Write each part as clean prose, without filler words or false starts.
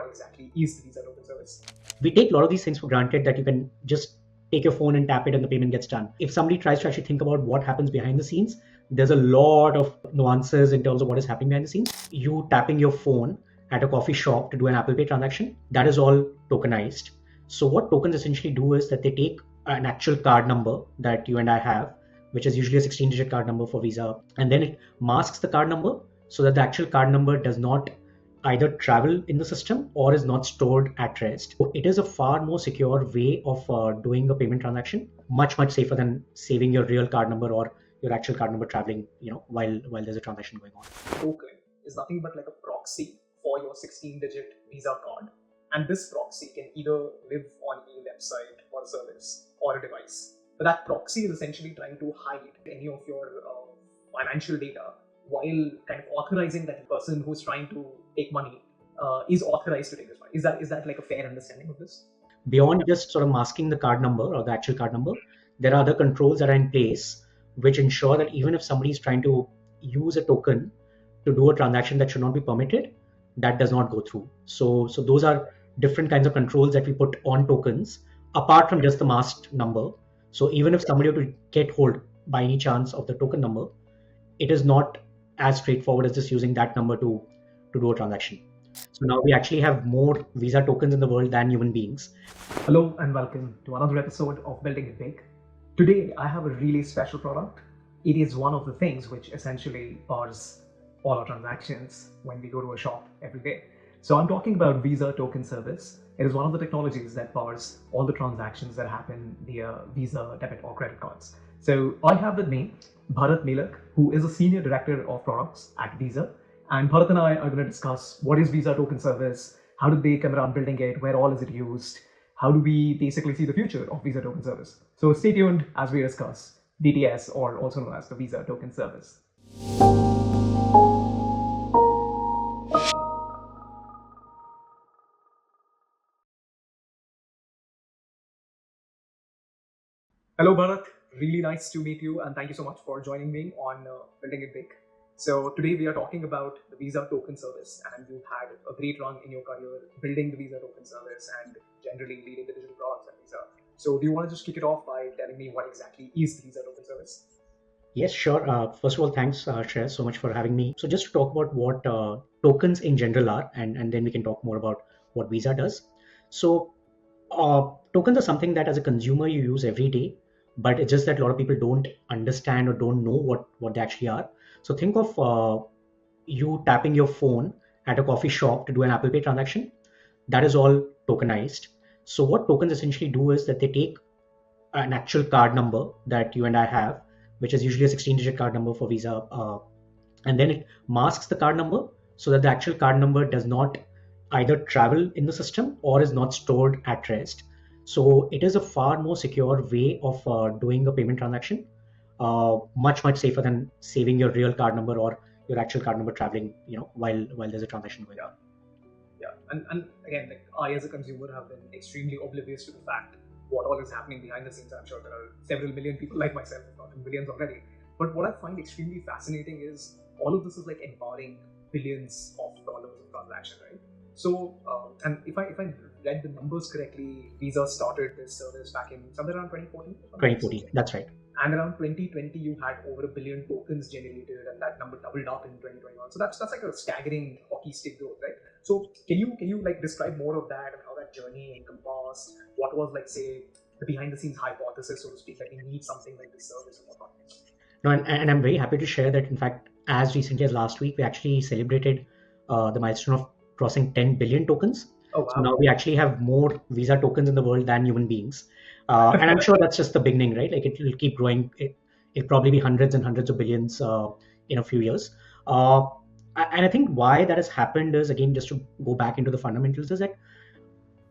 exactly is the Visa token service? We take a lot of these things for granted that you can just take your phone and tap it and the payment gets done. If somebody tries to actually think about what happens behind the scenes, there's a lot of nuances in terms of what is happening behind the scenes. You tapping your phone at a coffee shop to do an Apple Pay transaction, that is all tokenized. So what tokens essentially do is that they take an actual card number that you and I have, which is usually a 16-digit card number for Visa, and then it masks the card number so that the actual card number does not either travel in the system or is not stored at rest. So it is a far more secure way of doing a payment transaction, much safer than saving your real card number or your actual card number traveling, while there's a transaction going on. Token is nothing but like a proxy for your 16-digit Visa card, and this proxy can either live on a website or a service or a device. But that proxy is essentially trying to hide any of your financial data while kind of authorizing that person who's trying to take money is authorized to take this money. Is that like a fair understanding of this? Beyond just sort of masking the card number or the actual card number, there are other controls that are in place which ensure that even if somebody is trying to use a token to do a transaction that should not be permitted, that does not go through. So those are different kinds of controls that we put on tokens apart from just the masked number. So even if somebody were to get hold by any chance of the token number, it is not as straightforward as just using that number to do a transaction. So now we actually have more Visa tokens in the world than human beings. Hello and welcome to another episode of Building It Big. Today I have a really special product. It is one of the things which essentially powers all our transactions when we go to a shop every day. So I'm talking about Visa token service. It is one of the technologies that powers all the transactions that happen via Visa debit or credit cards. So I have with me Bharat Melag, who is a senior director of products at Visa. And Bharat and I are going to discuss what is Visa token service, how did they come around building it, where all is it used, how do we basically see the future of Visa token service. So stay tuned as we discuss VTS, or also known as the Visa token service. Hello, Bharat. Really nice to meet you, and thank you so much for joining me on Building It Big. So today we are talking about the Visa token service, and you've had a great run in your career building the Visa token service and generally leading the digital products at Visa. So do you want to just kick it off by telling me what exactly is the Visa token service? Yes, sure. First of all, thanks, Shreyas, so much for having me. So just to talk about what tokens in general are, and then we can talk more about what Visa does. So tokens are something that as a consumer you use every day, but it's just that a lot of people don't understand or don't know what they actually are. So think of you tapping your phone at a coffee shop to do an Apple Pay transaction. That is all tokenized. So what tokens essentially do is that they take an actual card number that you and I have, which is usually a 16-digit card number for Visa, and then it masks the card number so that the actual card number does not either travel in the system or is not stored at rest. So it is a far more secure way of doing a payment transaction, much safer than saving your real card number or your actual card number traveling, while there's a transaction going on. Yeah, and again, like I as a consumer have been extremely oblivious to the fact what all is happening behind the scenes. I'm sure there are several million people like myself, if not millions already. But what I find extremely fascinating is all of this is like empowering billions of dollars of transaction, right? So, and if I read the numbers correctly, Visa started this service back in somewhere around 2014. 2014, that's right. And around 2020, you had over 1 billion tokens generated, and that number doubled up in 2021. So that's like a staggering hockey stick growth, right? So can you like describe more of that and how that journey encompassed? What was, like, say, the behind the scenes hypothesis, so to speak, that we need something like this service and whatnot? No, and I'm very happy to share that, in fact, as recently as last week, we actually celebrated the milestone of crossing 10 billion tokens. Oh, wow. So now we actually have more Visa tokens in the world than human beings. And I'm sure that's just the beginning, right? Like it will keep growing. It'll probably be hundreds and hundreds of billions in a few years. And I think why that has happened is, again, just to go back into the fundamentals, is that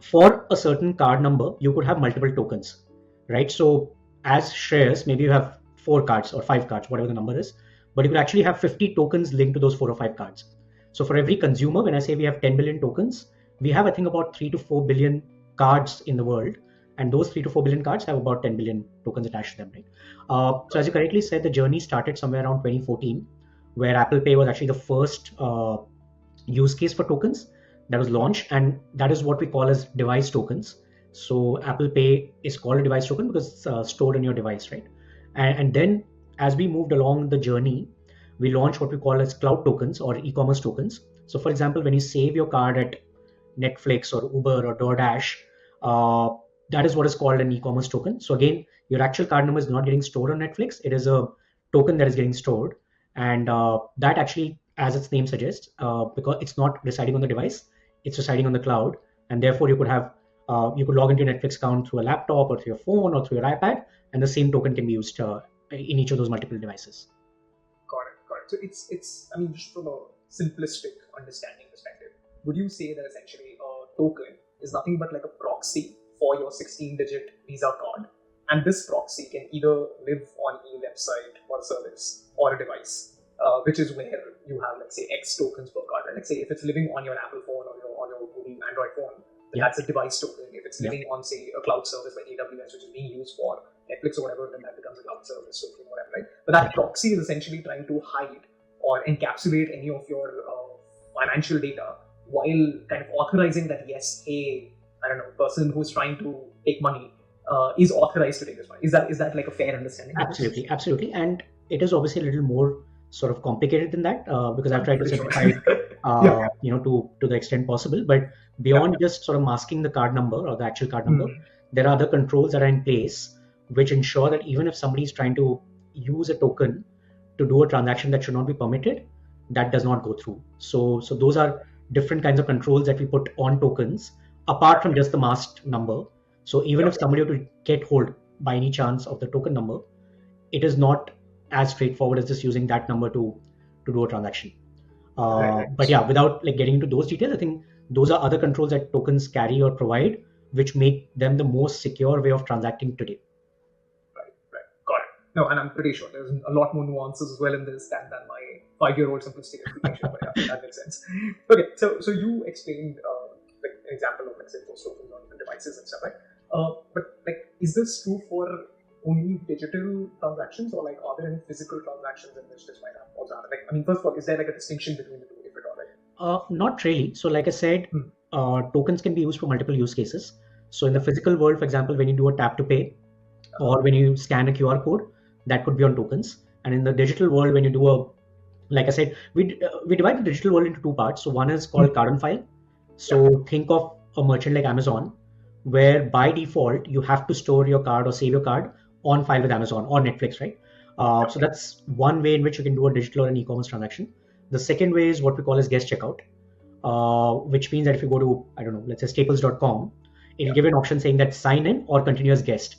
for a certain card number, you could have multiple tokens, right? So as shares, maybe you have 4 cards or 5 cards, whatever the number is, but you could actually have 50 tokens linked to those 4 or 5 cards. So for every consumer, when I say we have 10 billion tokens, we have, I think, about 3 to 4 billion cards in the world. And those 3 to 4 billion cards have about 10 billion tokens attached to them, right? So as you correctly said, the journey started somewhere around 2014, where Apple Pay was actually the first use case for tokens. that was launched, and that is what we call as device tokens. So Apple Pay is called a device token because it's stored in your device, right? And then as we moved along the journey, we launched what we call as cloud tokens or e-commerce tokens. So for example, when you save your card at Netflix or Uber or DoorDash, uh, that is what is called an e-commerce token. So again, your actual card number is not getting stored on Netflix. It is a token that is getting stored, and that actually, as its name suggests, because it's not residing on the device, it's residing on the cloud, and therefore you could log into your Netflix account through a laptop or through your phone or through your iPad, and the same token can be used in each of those multiple devices. Got it, got it. So it's I mean, just from a simplistic understanding perspective, would you say that essentially a token is nothing but like a proxy for your 16-digit Visa card, and this proxy can either live on a website or a service or a device, which is where you have, let's say, X tokens per card. Right? Let's say if it's living on your Apple phone or on your Google Android phone, then that's a device token. If it's living on, say, a cloud service like AWS, which is being used for Netflix or whatever, then that becomes a cloud service, so whatever, right? But that proxy is essentially trying to hide or encapsulate any of your financial data while kind of authorizing that, yes, hey, I don't know, person who's trying to take money is authorized to take this money. Is that like a fair understanding? Absolutely, absolutely, and it is obviously a little more sort of complicated than that because I've tried to simplify it, to the extent possible. But beyond just sort of masking the card number or the actual card number, there are other controls that are in place which ensure that even if somebody is trying to use a token to do a transaction that should not be permitted, that does not go through. So those are different kinds of controls that we put on tokens apart from just the masked number. So even if somebody were to get hold by any chance of the token number, it is not as straightforward as just using that number to do a transaction. But yeah, without like getting into those details, I think those are other controls that tokens carry or provide, which make them the most secure way of transacting today. Right. Got it. No, and I'm pretty sure there's a lot more nuances as well in this than my 5-year-old simplistic explanation. But yeah, that makes sense. Okay, so you explained like an example of, let's say, post tokens on different devices and stuff, right? But like, is this true for only digital transactions, or like are there any physical transactions in which this might have also happen? Like, I mean, first of all, is there like a distinction between the two, if at all? Right? Not really. So like I said, tokens can be used for multiple use cases. So in the physical world, for example, when you do a tap to pay or when you scan a QR code, that could be on tokens. And in the digital world, when you do like I said, we divide the digital world into two parts. So one is called card on file. So think of a merchant like Amazon, where by default you have to store your card or save your card on file with Amazon or Netflix, right? So that's one way in which you can do a digital or an e-commerce transaction. The second way is what we call as guest checkout, which means that if you go to, I don't know, let's say staples.com, it'll give you an option saying that sign in or continuous guest.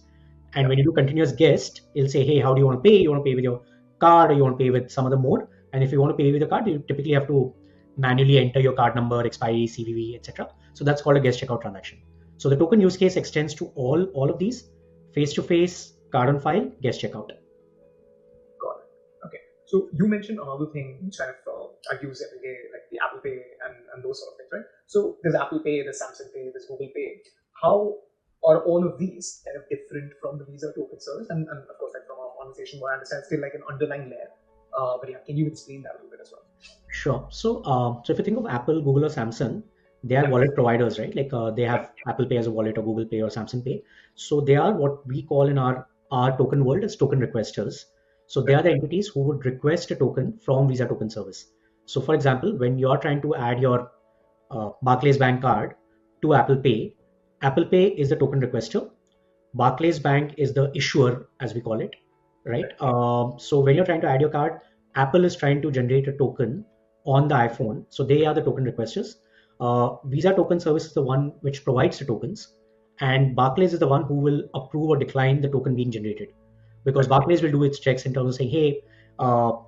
And when you do continuous guest, it'll say, hey, how do you want to pay? You want to pay with your card or you want to pay with some other mode? And if you want to pay with a card, you typically have to manually enter your card number, expiry, CVV, etc. So that's called a guest checkout transaction. So the token use case extends to all of these: face-to-face, card on file, guest checkout. Got it. Okay. So you mentioned another thing which kind of I use every day, like the Apple Pay and those sort of things, right? So there's Apple Pay, there's Samsung Pay, there's Google Pay. How are all of these kind of different from the Visa token service? And of course, like from our conversation, what I understand, still like an underlying layer. But yeah, can you explain that a little bit as well? Sure. So if you think of Apple, Google, or Samsung, they are wallet providers, right? Like they have Apple Pay as a wallet, or Google Pay, or Samsung Pay. So they are what we call in our token world as token requesters. So they are the entities who would request a token from Visa token service. So for example, when you are trying to add your Barclays Bank card to Apple Pay is the token requester. Barclays Bank is the issuer, as we call it, right? So when you're trying to add your card, Apple is trying to generate a token on the iPhone. So they are the token requesters. Visa token service is the one which provides the tokens, and Barclays is the one who will approve or decline the token being generated, because Barclays will do its checks in terms of saying, hey,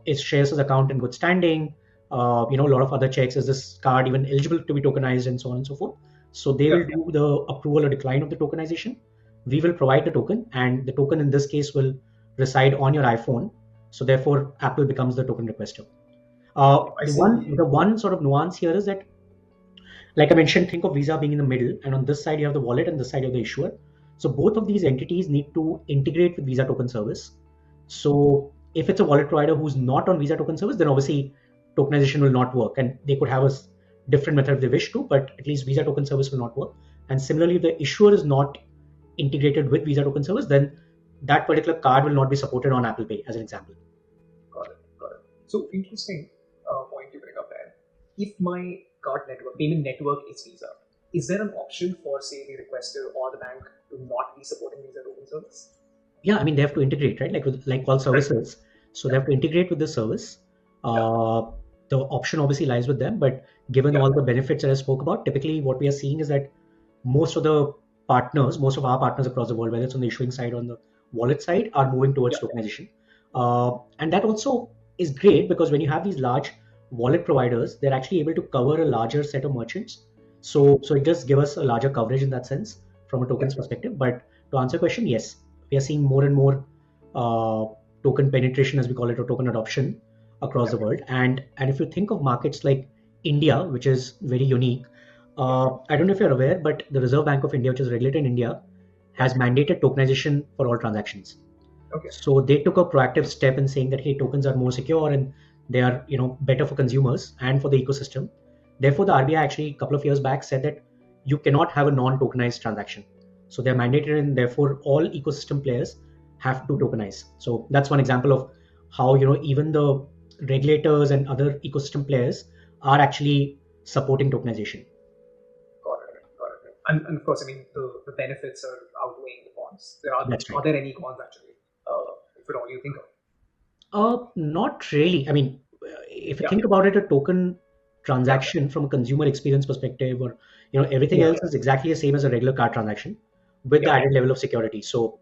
is Shreyas' account in good standing? A lot of other checks. Is this card even eligible to be tokenized, and so on and so forth. So they will do the approval or decline of the tokenization. We will provide the token, and the token in this case will reside on your iPhone. So therefore, Apple becomes the token requester. The one sort of nuance here is that, like I mentioned, think of Visa being in the middle, and on this side you have the wallet, and this side you have the issuer. So both of these entities need to integrate with Visa token service. So if it's a wallet provider who's not on Visa token service, then obviously tokenization will not work, and they could have a different method if they wish to, but at least Visa token service will not work. And similarly, if the issuer is not integrated with Visa token service, then that particular card will not be supported on Apple Pay, as an example. Got it. Got it. So interesting point you bring up there. If my card network, payment network is Visa, is there an option for, say, the requester or the bank to not be supporting Visa token service? Yeah, I mean they have to integrate, right? Like all Right. services, so they Yeah. have to integrate with the service. Yeah. Uh, the option obviously lies with them, but given Yeah. all the benefits that I spoke about, typically what we are seeing is that most of our partners across the world, whether it's on the issuing side or on the wallet side, are moving Yeah. towards tokenization. And that also is great because when you have these large wallet providers, they're actually able to cover a larger set of merchants. So it does give us a larger coverage in that sense from a Yeah. tokens perspective. But to answer your question, yes, we are seeing more and more uh, token penetration, as we call it, or token adoption across Yeah. the world. And if you think of markets like India, which is very unique, I don't know if you're aware, but the Reserve Bank of India, which is regulated in India, Yeah. has mandated tokenization for all transactions. Okay. So they took a proactive step in saying that hey, tokens are more secure and they are better for consumers and for the ecosystem. Therefore, the RBI actually a couple of years back said that you cannot have a non-tokenized transaction. So they're mandated, and therefore all ecosystem players have to tokenize. So that's one example of how even the regulators and other ecosystem players are actually supporting tokenization. Got it. Got it. And of course, I mean, the benefits are outweighing the cons. That's Are right. there any cons actually? If at all you think of. Not really. I mean, if you Yeah. think about it, a token Yeah. transaction from a consumer experience perspective, or everything Yeah. else is exactly the same as a regular card transaction, with the Yeah. added level of security. So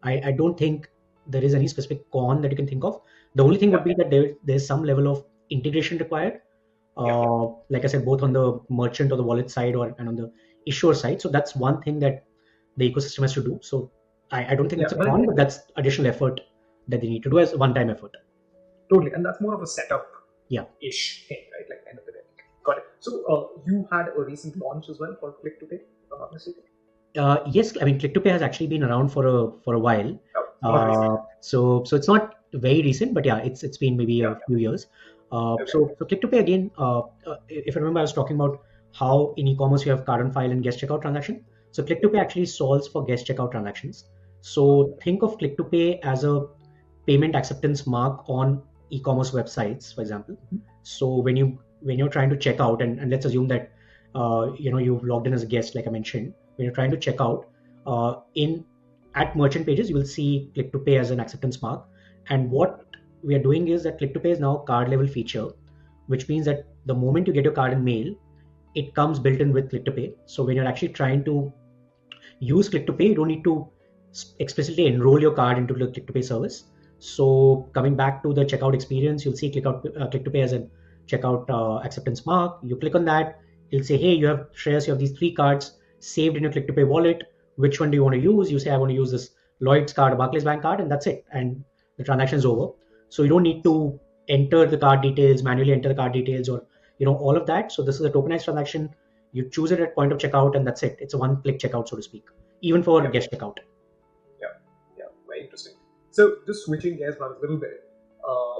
I don't think there is any specific con that you can think of. The only thing Yeah. would be that there's some level of integration required. Yeah. Like I said, both on the merchant or the wallet side, and on the issuer side. So that's one thing that the ecosystem has to do. So I don't think Yeah. it's a But I con, think but that's additional effort that they need to do as one-time effort. totally, and that's more of a setup Yeah. ish thing, right? Like end of the day. Got it. So you had a recent launch as well for Click to Pay, if I'm not mistaken. Yes, I mean, Click to Pay has actually been around for a while. Oh, not recent. So it's not very recent, but yeah, it's been maybe Yeah. a few years. Okay. So Click to Pay again. If I remember, I was talking about how in e-commerce you have card on file and guest checkout transaction. So Click to Pay actually solves for guest checkout transactions. So think of Click to Pay as a payment acceptance mark on e-commerce websites, for example. So when you're trying to check out, and let's assume that you've logged in as a guest, like I mentioned, when you're trying to check out in at merchant pages, you will see Click to Pay as an acceptance mark. And what we are doing is that Click to Pay is now a card level feature, which means that the moment you get your card in mail, it comes built in with Click to Pay. So when you're actually trying to use Click to Pay, you don't need to explicitly enroll your card into the Click to Pay service. So coming back to the checkout experience, you'll see Click to Pay as a checkout acceptance mark. You click on that, it'll say, hey, you have shares, you have these three cards saved in your Click to Pay wallet. Which one do you want to use? You say, I want to use this Lloyd's card, a Barclays Bank card, and that's it. And the transaction is over. So you don't need to enter the card details, manually enter the card details, or all of that. So this is a tokenized transaction. You choose it at point of checkout, and that's it. It's a one-click checkout, so to speak, even for Yeah. guest checkout. Yeah. Yeah. Very interesting. So just switching gears a little bit,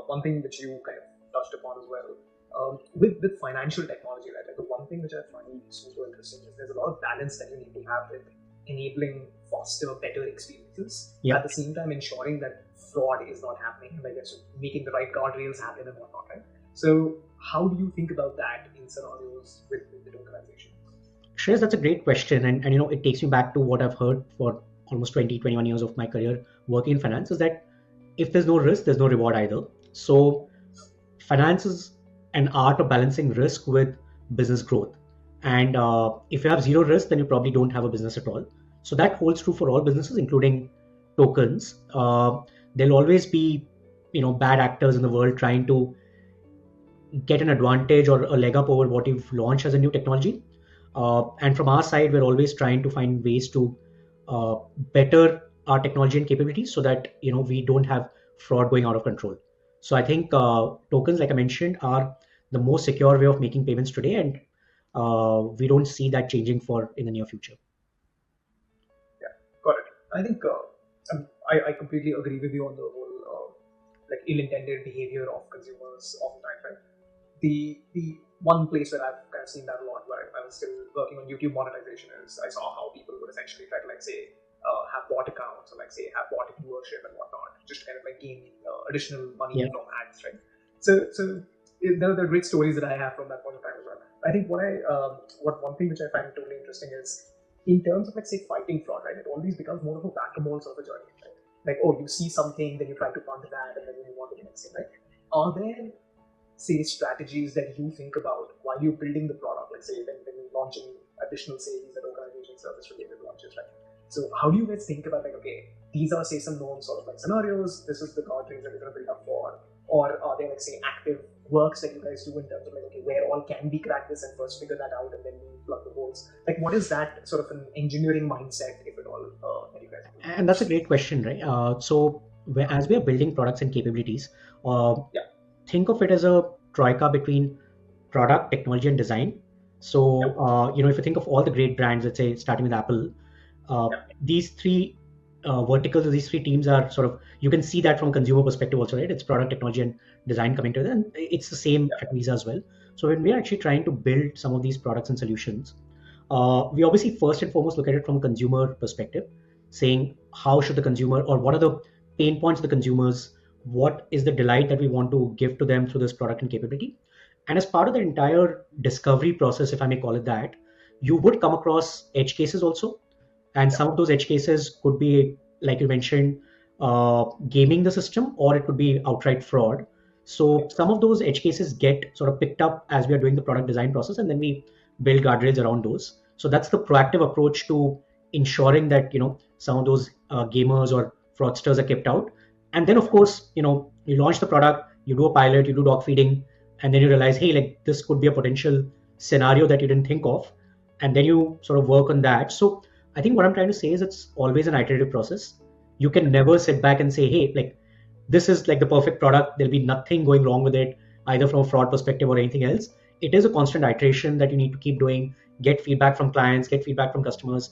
one thing which you kind of touched upon as well, with financial technology, right? Like the one thing which I find super interesting is there's a lot of balance that you need to have with enabling faster, better experiences. Yeah. At the same time, ensuring that fraud is not happening, and I guess making the right guardrails happen and whatnot, right? So how do you think about that in scenarios with the tokenization? Shreyas, that's a great question. And it takes me back to what I've heard for almost 20, 21 years of my career working in finance, is that if there's no risk, there's no reward either. So finance is an art of balancing risk with business growth. And if you have zero risk, then you probably don't have a business at all. So that holds true for all businesses, including tokens. There'll always be, bad actors in the world trying to get an advantage or a leg up over what you've launched as a new technology. And from our side, we're always trying to find ways to uh, better our technology and capabilities so that we don't have fraud going out of control. So I think tokens, like I mentioned, are the most secure way of making payments today, and we don't see that changing for in the near future. Yeah, got it. I think I completely agree with you on the whole like ill-intended behavior of consumers oftentimes, right? The one place where I've kind of seen that a lot, where I was still working on YouTube monetization, is I saw how people would essentially try to like say have bot accounts or like say have bot viewership and whatnot, just to kind of like gain additional money Yeah. from ads, right? So there are great stories that I have from that point of time as well. I think what one thing which I find totally interesting is in terms of like say fighting fraud, right? It always becomes more of a whack-a-mole sort of a journey, right? Like, oh, you see something, then you try to fund that, and then you move on to the next thing, right? Are there say strategies that you think about while you're building the product, like say when you're launching additional savings and organization service related launches, right? So how do you guys think about like, okay, these are say some known sort of like scenarios, this is the guardrails that we're going to build up for, or are there like say active works that you guys do in terms of like, okay, where all can we crack this and first figure that out and then we plug the holes? Like what is that sort of an engineering mindset, if at all, that you guys do? And that's a great question, right? As we are building products and capabilities, uh, Yeah, think of it as a troika between product, technology, and design. yeah, If you think of all the great brands, let's say starting with Apple, yeah, these three verticals, these three teams are sort of, you can see that from a consumer perspective also, right? It's product, technology, and design coming together, and it's the same yeah, at Visa as well. So when we are actually trying to build some of these products and solutions, we obviously first and foremost look at it from a consumer perspective, saying how should the consumer, or what are the pain points of the consumers, what is the delight that we want to give to them through this product and capability. And as part of the entire discovery process, if I may call it that, you would come across edge cases also, and yeah, some of those edge cases could be, like you mentioned, gaming the system, or it could be outright fraud. yeah, So some of those edge cases get sort of picked up as we are doing the product design process, and then we build guardrails around those. So that's the proactive approach to ensuring that some of those gamers or fraudsters are kept out. And then of course, you launch the product, you do a pilot, you do dog feeding, and then you realize, hey, like this could be a potential scenario that you didn't think of, and then you sort of work on that. So I think what I'm trying to say is it's always an iterative process. You can never sit back and say, hey, like this is like the perfect product. There'll be nothing going wrong with it, either from a fraud perspective or anything else. It is a constant iteration that you need to keep doing, get feedback from clients, get feedback from customers,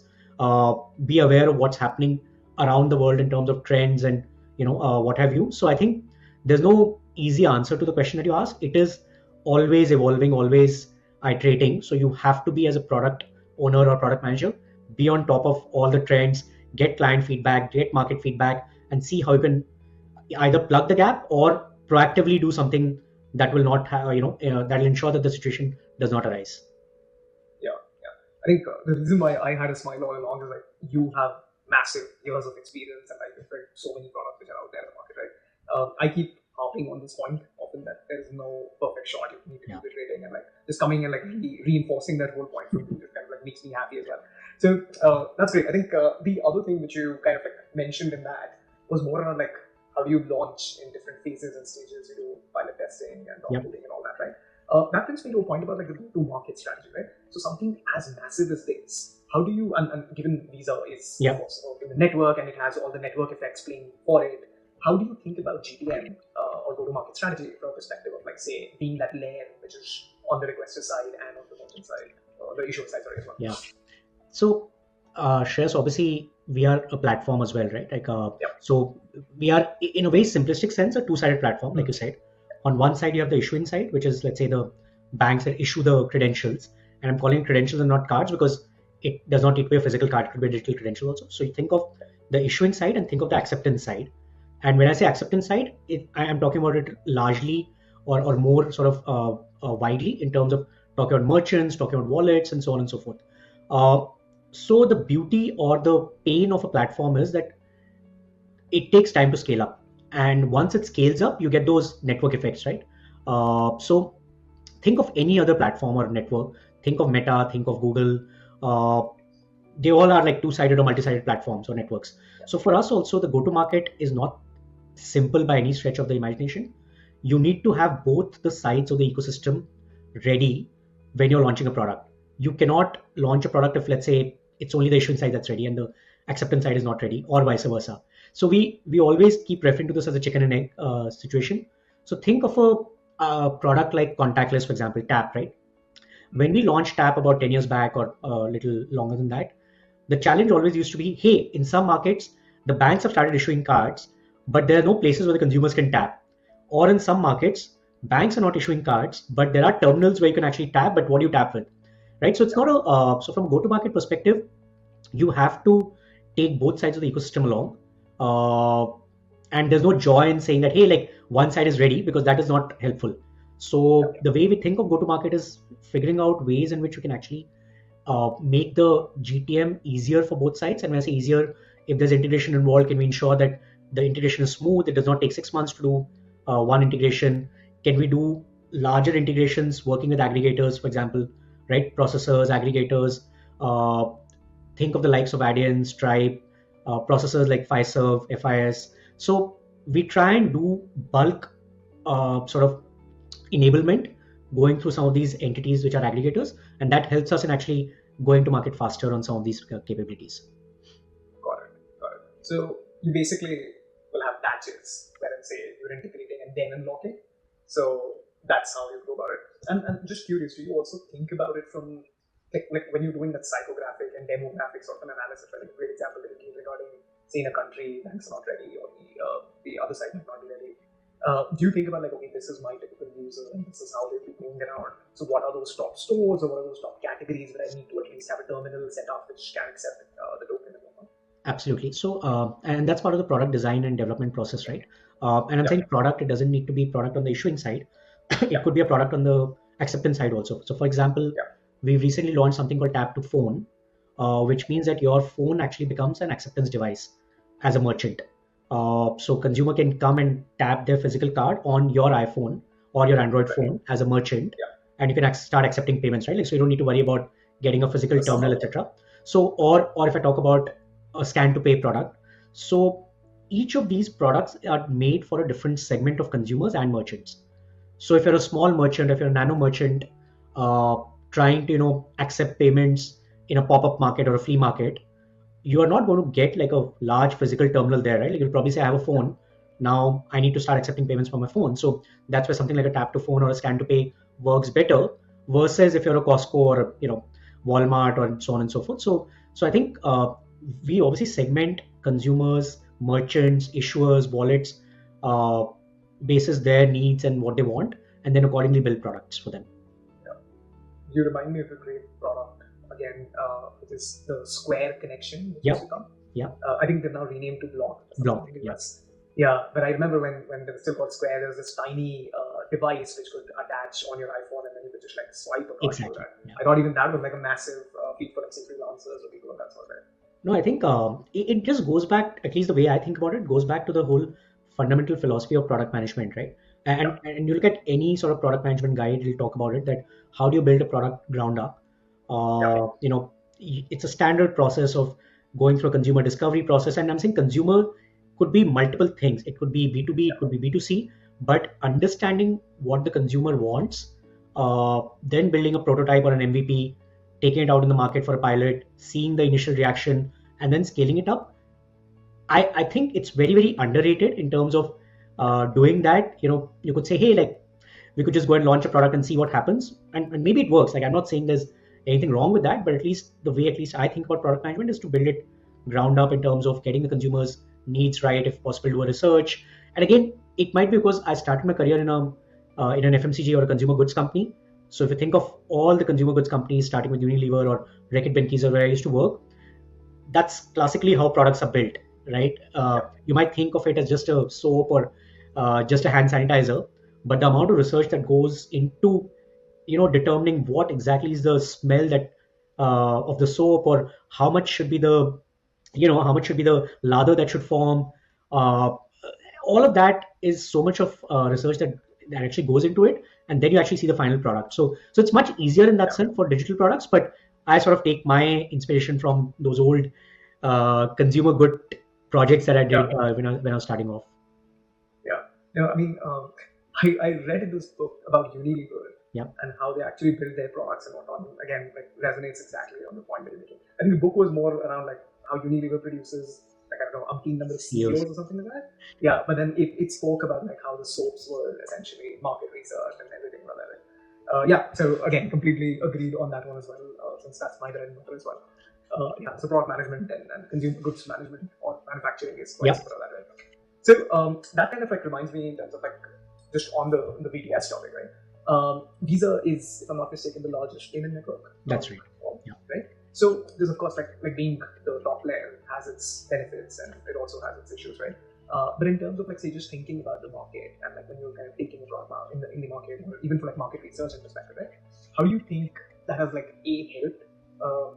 be aware of what's happening around the world in terms of trends and what have you. So I think there's no easy answer to the question that you asked. It is always evolving, always iterating. So you have to be, as a product owner or product manager, be on top of all the trends, get client feedback, get market feedback, and see how you can either plug the gap or proactively do something that will not have, that will ensure that the situation does not arise. yeah, yeah. I think the reason why I had a smile all along is like you have massive years of experience and like you've built so many products which are out there in the market, right? I keep harping on this point often that there is no perfect shot. You need to Yeah. keep iterating and like just coming and like reinforcing that whole point from you just kind of like makes me happy as well. So that's great. I think the other thing which you kind of like mentioned in that was more around like how do you launch in different phases and stages. You do pilot testing and Yep. documenting and all that, right? That brings me to a point about like the go-to-market strategy, right? So something as massive as this, how do you, and given Visa is of Yep. course in the network and it has all the network effects playing for it, how do you think about GTM or go-to-market strategy from a perspective of like say being that layer which is on the requester side and on the merchant side, or the issuer side, sorry, as well? Yeah. So, Shreyas, obviously we are a platform as well, right? Yep. So we are, in a very simplistic sense, a two-sided platform, like you said. On one side, you have the issuing side, which is, let's say, the banks that issue the credentials. And I'm calling credentials and not cards because it does not need to be a physical card; it could be a digital credential also. So you think of the issuing side and think of the acceptance side. And when I say acceptance side, I am talking about it largely or more sort of widely in terms of talking about merchants, talking about wallets, and so on and so forth. Uh, so the beauty or the pain of a platform is that it takes time to scale up, and once it scales up, you get those network effects, right? So think of any other platform or network. Think of Meta, think of Google. Uh, they all are like two-sided or multi-sided platforms or networks. So for us also, the go-to-market is not simple by any stretch of the imagination. You need to have both the sides of the ecosystem ready when you're launching a product. You cannot launch a product if, let's say, it's only the issuing side that's ready and the acceptance side is not ready, or vice versa. So we always keep referring to this as a chicken and egg situation. So think of a product like contactless, for example, Tap, right? When we launched Tap about 10 years back or a little longer than that, the challenge always used to be, hey, in some markets, the banks have started issuing cards, but there are no places where the consumers can tap. Or in some markets, banks are not issuing cards, but there are terminals where you can actually tap. But what do you tap with, right? So it's not a so from a go-to-market perspective, you have to take both sides of the ecosystem along. And there's no joy in saying that, hey, like one side is ready, because that is not helpful. So the way we think of go to market is figuring out ways in which we can actually make the GTM easier for both sides. And when I say easier, if there's integration involved, can we ensure that the integration is smooth? It does not take 6 months to do one integration. Can we do larger integrations working with aggregators, for example, right? Processors, aggregators. Think of the likes of Adyen, Stripe, processors like Fiserv, FIS. So we try and do bulk sort of enablement going through some of these entities which are aggregators, and that helps us in actually going to market faster on some of these capabilities. Got it. Got it. So you basically will have batches wherein say you're integrating and then unlocking. So that's how you go about it. And just curious, do you also think about it from like when you're doing that psychographic and demographic sort of an analysis, right? Like a great example that you gave regarding say in a country banks are not ready or the other side might not be ready. Do you think about like, okay, this is my typical user and this is how they'll be going around. So what are those top stores or what are those top categories that I need to at least have a terminal set up which can accept the token and whatnot? Absolutely. So, and that's part of the product design and development process, right? And I'm Yeah, saying product, it doesn't need to be product on the issuing side. It yeah, could be a product on the acceptance side also. So, for example, yeah. we've recently launched something called Tap to Phone, which means that your phone actually becomes an acceptance device as a merchant. So, consumer can come and tap their physical card on your iPhone or your Android Right. phone as a merchant, Yeah. and you can start accepting payments, right? Like, so you don't need to worry about getting a physical The terminal, summer. etc. So, or if I talk about a scan to pay product, so each of these products are made for a different segment of consumers and merchants. So if you're a small merchant, if you're a nano merchant, uh, trying to accept payments in a pop-up market or a flea market, you are not going to get like a large physical terminal there, right? Like you'll probably say, I have a phone. Now I need to start accepting payments from my phone. So that's where something like a tap to phone or a scan to pay works better versus if you're a Costco or Walmart or so on and so forth. So I think we obviously segment consumers, merchants, issuers, wallets, uh, basis their needs and what they want, and then accordingly build products for them. Yeah. You remind me of a great product again, which is the Square connection, which used Yeah, to come. yeah, I think they're now renamed to Block or something blog. in the Yeah, US. Yeah, but I remember when they were still called Square, there was this tiny device which could attach on your iPhone and then you could just like swipe across to exactly. that. Yeah. I thought even that was like a massive feat for like say freelancers or people of that sort, right? No, I think it just goes back, at least the way I think about it, goes back to the whole fundamental philosophy of product management, right? Yeah, And you look at any sort of product management guide, it'll talk about it, that how do you build a product ground up? yeah, It's a standard process of going through a consumer discovery process. And I'm saying consumer could be multiple things. It could be B2B, it yeah, could be B2C, but understanding what the consumer wants, then building a prototype or an MVP, taking it out in the market for a pilot, seeing the initial reaction, and then scaling it up. I think it's very, very underrated in terms of doing that. You could say, hey, like we could just go and launch a product and see what happens. And maybe it works. Like I'm not saying there's anything wrong with that, but at least the way at least I think about product management is to build it ground up in terms of getting the consumers' needs right, if possible, do a research. And again, it might be because I started my career in an FMCG or a consumer goods company. So if you think of all the consumer goods companies, starting with Unilever or Reckitt Benckiser, where I used to work, that's classically how products are built, right? yeah, You might think of it as just a soap or just a hand sanitizer, but the amount of research that goes into determining what exactly is the smell that of the soap, or how much should be the how much should be the lather that should form. uh, all of that is so much of research that actually goes into it, and then you actually see the final product. So it's much easier in that yeah, sense for digital products, but I sort of take my inspiration from those old consumer good projects that I yeah, did when I was starting off. yeah. I mean, I read this book about Unilever Yeah, and how they actually build their products and whatnot. And again, like resonates exactly on the point that you're making. I think the book was more around like how Unilever produces like I don't know umpteen number of CEOs. CEOs or something like that. Yeah, but then it spoke about like how the soaps were essentially market research and everything like that. Yeah, so again, completely agreed on that one as well, since that's my bread and butter as well. Yeah, so product management and consumer goods management or manufacturing is quite Yeah. similar that way. So that kind of like reminds me in terms of like just on the BTS topic, right? Visa is, if I'm not mistaken, the largest payment network. That's right. Yeah. Right. So there's of course like being the top player has its benefits and it also has its issues, right? But in terms of like say just thinking about the market and like when you're kind of taking a product out in the market, or even for like market research and perspective, right? How do you think that has like helped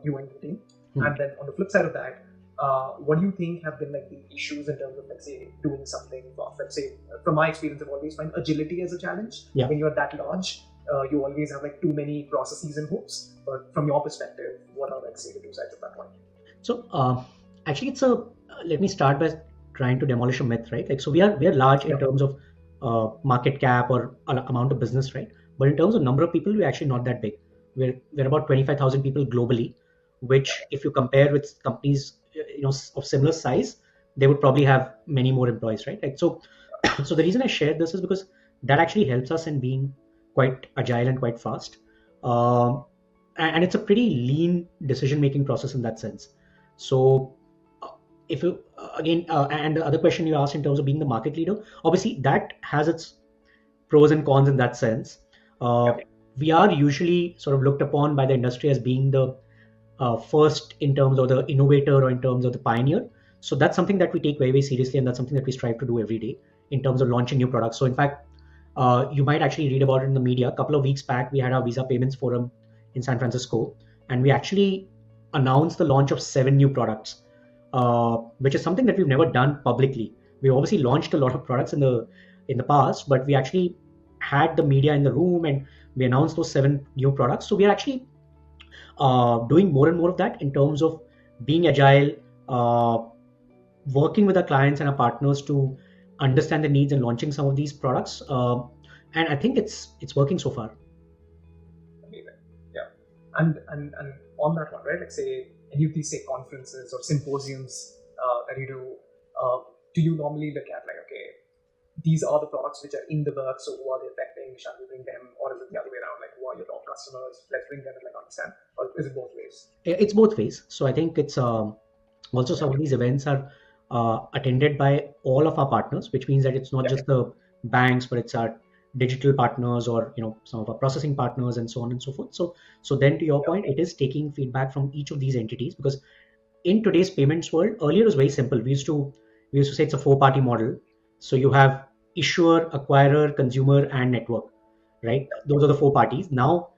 you and your team? And then on the flip side of that, what do you think have been like the issues in terms of like say doing something fast? Let's say from my experience, I've always find agility as a challenge. Yeah. When you're that large, you always have like too many processes and hoops. But from your perspective, what are like say the two sides of that coin? So actually, it's a let me start by trying to demolish a myth, right? Like, so we are large in terms of market cap or amount of business, right? But in terms of number of people, we're actually not that big. We're about 25,000 people globally, which if you compare with companies of similar size, they would probably have many more employees, right? Like so the reason I shared this is because that actually helps us in being quite agile and quite fast. And it's a pretty lean decision making process in that sense. So if you and the other question you asked in terms of being the market leader, obviously that has its pros and cons in that sense. We are usually sort of looked upon by the industry as being the first in terms of the innovator or in terms of the pioneer. So that's something that we take very, very seriously, and that's something that we strive to do every day in terms of launching new products. So in fact, you might actually read about it in the media. A couple of weeks back, we had our Visa Payments Forum in San Francisco, and we actually announced the launch of 7 new products, which is something that we've never done publicly. We obviously launched a lot of products in the past, but we actually had the media in the room and we announced those 7 new products. So we are actually doing more and more of that in terms of being agile, working with our clients and our partners to understand the needs and launching some of these products. And I think it's working so far. Amazing. Yeah. And on that one, right? Like say any of these say conferences or symposiums that you do you normally look at like, okay, these are the products which are in the works, so who are they affecting? Shall we bring them? Or is it the other way around? Like, who are your top customers? Let's bring them and like understand. Or is it both ways? It's both ways. So I think it's also some of these events are attended by all of our partners, which means that it's not just the banks, but it's our digital partners or some of our processing partners and so on and so forth. So then to your point, it is taking feedback from each of these entities, because in today's payments world, earlier it was very simple. We used to say it's a 4-party model. So you have issuer, acquirer, consumer, and network, right? Those are the 4 parties. Now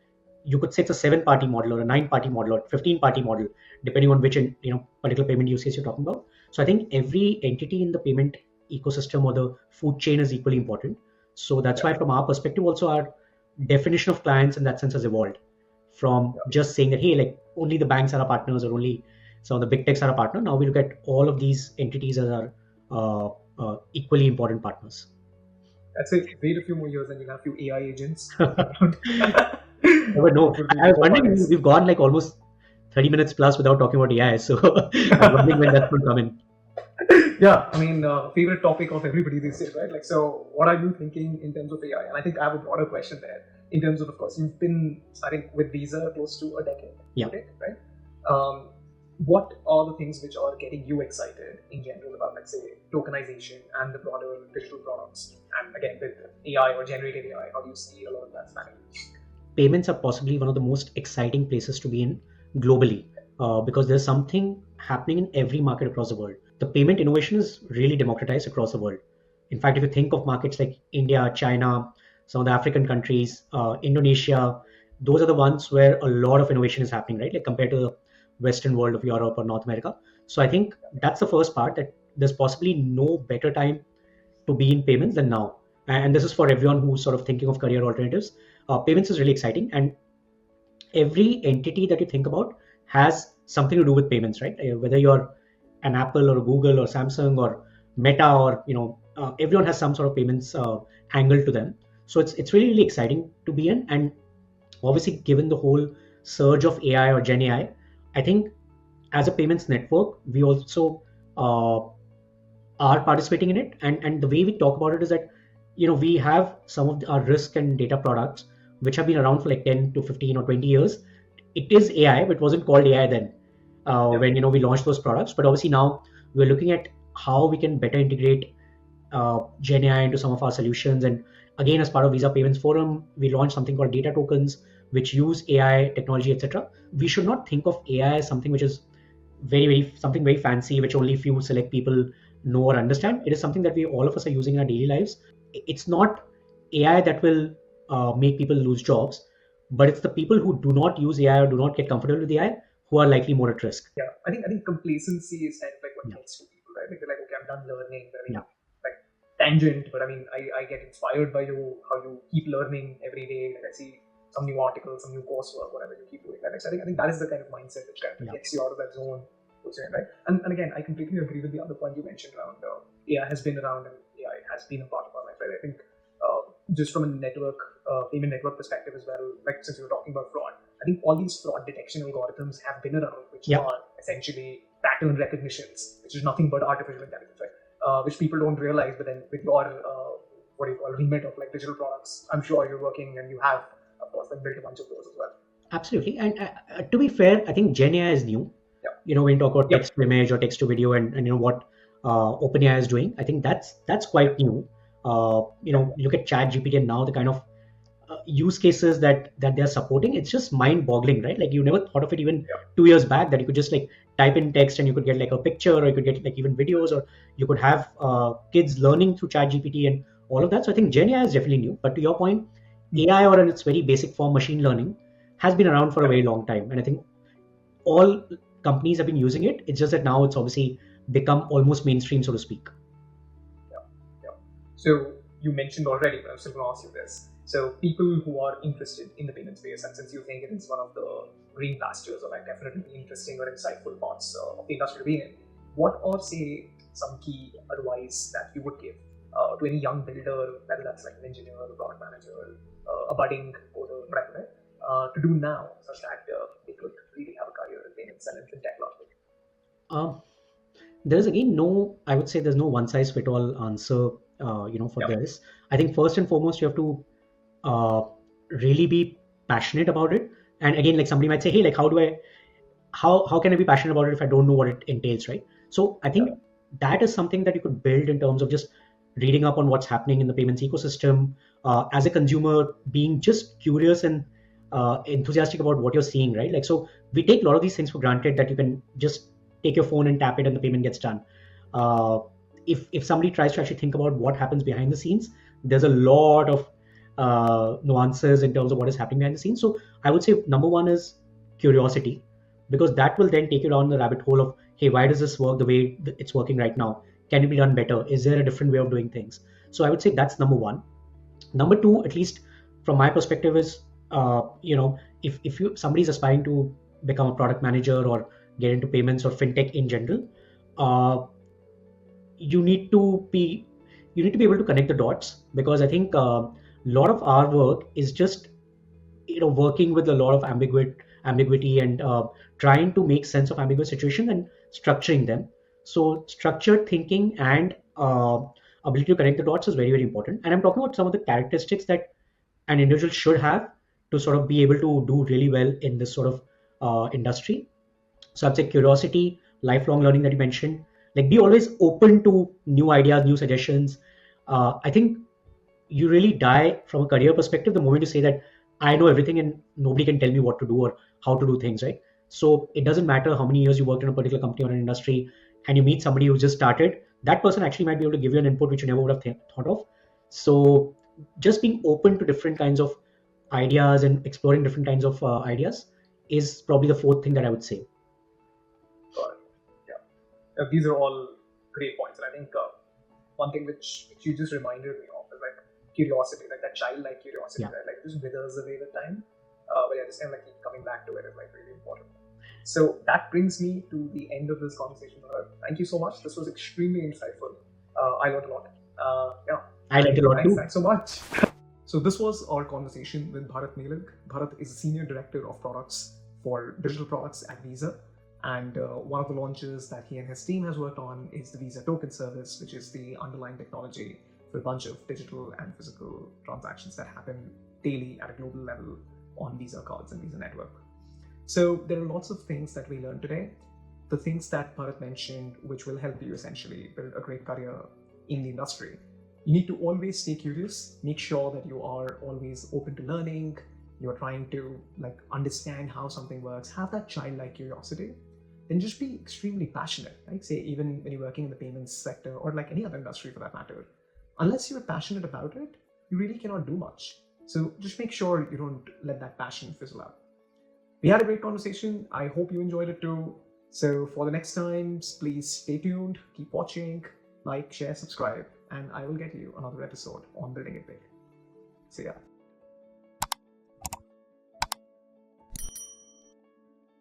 you could say it's a 7-party model or a 9-party model or 15-party model, depending on which particular payment use case you're talking about. So I think every entity in the payment ecosystem or the food chain is equally important. So that's why from our perspective also our definition of clients in that sense has evolved from just saying that, hey, like only the banks are our partners or only some of the big techs are our partner. Now we look at all of these entities as our equally important partners. I'd say wait a few more years and you'll have a few AI agents. Never know. I was wondering, we've gone like almost 30 minutes plus without talking about AI. So I'm wondering when that's going to come in. Yeah, I mean, favorite topic of everybody these days, right? Like, so what are you thinking in terms of AI? And I think I have a broader question there in terms of course, you've been, I think, with Visa close to a decade. Yeah. Right? What are the things which are getting you excited in general about, let's say, tokenization and the broader digital products? And again, with AI or generative AI, how do you see a lot of that spanning? Payments are possibly one of the most exciting places to be in globally, because there's something happening in every market across the world. The payment innovation is really democratized across the world. In fact, if you think of markets like India, China, some of the African countries, Indonesia, those are the ones where a lot of innovation is happening, right? Like compared to the Western world of Europe or North America. So I think that's the first part, that there's possibly no better time to be in payments than now. And this is for everyone who's sort of thinking of career alternatives. Payments is really exciting, and every entity that you think about has something to do with payments, right? Whether you're an Apple or a Google or Samsung or Meta or everyone has some sort of payments angle to them. So it's really, really exciting to be in. And obviously, given the whole surge of AI or Gen AI, I think as a payments network, we also are participating in it. And the way we talk about it is that, we have some of our risk and data products which have been around for like 10 to 15 or 20 years. It is AI, but it wasn't called AI then when, we launched those products. But obviously now we're looking at how we can better integrate Gen AI into some of our solutions. And again, as part of Visa Payments Forum, we launched something called data tokens, which use AI technology, etc. We should not think of AI as something which is very something very fancy, which only few select people know or understand. It is something that we all of us are using in our daily lives. It's not AI that will make people lose jobs, but it's the people who do not use AI or do not get comfortable with AI who are likely more at risk. Yeah, I think complacency is kind of like what Yeah, gets to people, right? Like they're like, okay, I'm done learning. I mean, yeah, like tangent, but I mean, I get inspired by you, how you keep learning every day. Like I see some new articles, some new coursework, whatever you keep doing. Right? So I think that is the kind of mindset which kind of yeah. gets you out of that zone, puts you in, right? And again, I completely agree with the other point you mentioned around AI has been around and AI has been a part of our life, right? I think just from a network, payment network perspective as well, like since we were talking about fraud, I think all these fraud detection algorithms have been around, which Yeah. are essentially pattern recognitions, which is nothing but artificial intelligence, right? Which people don't realize, but then with your what do you call remit of like digital products, I'm sure you're working and you have, of course, like built a bunch of those as well. Absolutely. And to be fair, I think Gen AI is new. Yeah. When you talk about Yep. text to image or text to video, and what OpenAI is doing, I think that's quite Yep. new. Yep. Look at Chat GPT and now the kind of use cases that they're supporting. It's just mind-boggling, right? Like you never thought of it even Yep. 2 years back that you could just like type in text and you could get like a picture, or you could get like even videos, or you could have kids learning through Chat GPT and all of that. So I think Gen AI is definitely new. But to your point, AI, or in its very basic form, machine learning, has been around for a Yep. very long time, and I think all companies have been using it. It's just that now it's obviously become almost mainstream, so to speak. Yeah, yeah. So you mentioned already, but I'm still going to ask you this. So people who are interested in the payment space, and since you think it is one of the green pastures or like definitely interesting or insightful parts of the industry to be in, what are say some key advice that you would give to any young builder, whether that's like an engineer, a product manager, a budding coder, right, to do now such that they could really have a career in payments and in fintech largely? Um, there's again no, I would say there's no one size fit all answer, for Yeah, this. I think first and foremost you have to uh, really be passionate about it. And again, like somebody might say, hey, like how can I be passionate about it if I don't know what it entails, right? So I yeah, think that is something that you could build in terms of just reading up on what's happening in the payments ecosystem, as a consumer, being just curious and enthusiastic about what you're seeing, right? Like, so we take a lot of these things for granted that you can just take your phone and tap it and the payment gets done. Uh, if somebody tries to actually think about what happens behind the scenes, there's a lot of nuances in terms of what is happening behind the scenes. So I would say number one is curiosity, because that will then take you down the rabbit hole of, hey, why does this work the way it's working right now? Can it be done better? Is there a different way of doing things? So I would say that's number one. Number two, at least from my perspective, is if you somebody's aspiring to become a product manager or get into payments or fintech in general, uh, you need to be able to connect the dots, because I think a lot of our work is just working with a lot of ambiguity and trying to make sense of ambiguous situations and structuring them. So structured thinking and ability to connect the dots is very important, and I'm talking about some of the characteristics that an individual should have to sort of be able to do really well in this sort of industry. So I'd say curiosity, lifelong learning that you mentioned, like be always open to new ideas, new suggestions. I think you really die from a career perspective the moment you say that I know everything and nobody can tell me what to do or how to do things, right? So it doesn't matter how many years you worked in a particular company or an industry, and you meet somebody who just started, that person actually might be able to give you an input which you never would have thought of. So just being open to different kinds of ideas and exploring different kinds of ideas is probably the fourth thing that I would say. got it. Yeah. These are all great points, and I think one thing which you just reminded me of is like curiosity, like that childlike curiosity, Yeah. right? Like it just withers away with time, but yeah, just kind of like keep coming back to it is like really important. So that brings me to the end of this conversation. Thank you so much. This was extremely insightful. I learned a lot. Yeah, I and learned a lot thanks, too. thanks so much. So this was our conversation with Bharat Melag. Bharat is a senior director of products for digital products at Visa. And one of the launches that he and his team has worked on is the Visa token service, which is the underlying technology for a bunch of digital and physical transactions that happen daily at a global level on Visa cards and Visa network. So there are lots of things that we learned today. The things that Bharat mentioned, which will help you essentially build a great career in the industry. You need to always stay curious, make sure that you are always open to learning, you're trying to understand how something works, have that childlike curiosity, then just be extremely passionate. Like say even when you're working in the payments sector or like any other industry for that matter, unless you're passionate about it, you really cannot do much. So just make sure you don't let that passion fizzle out. We had a great conversation. I hope you enjoyed it too. So for the next times, please stay tuned, keep watching, like, share, subscribe, and I will get you another episode on Building It Big. See ya.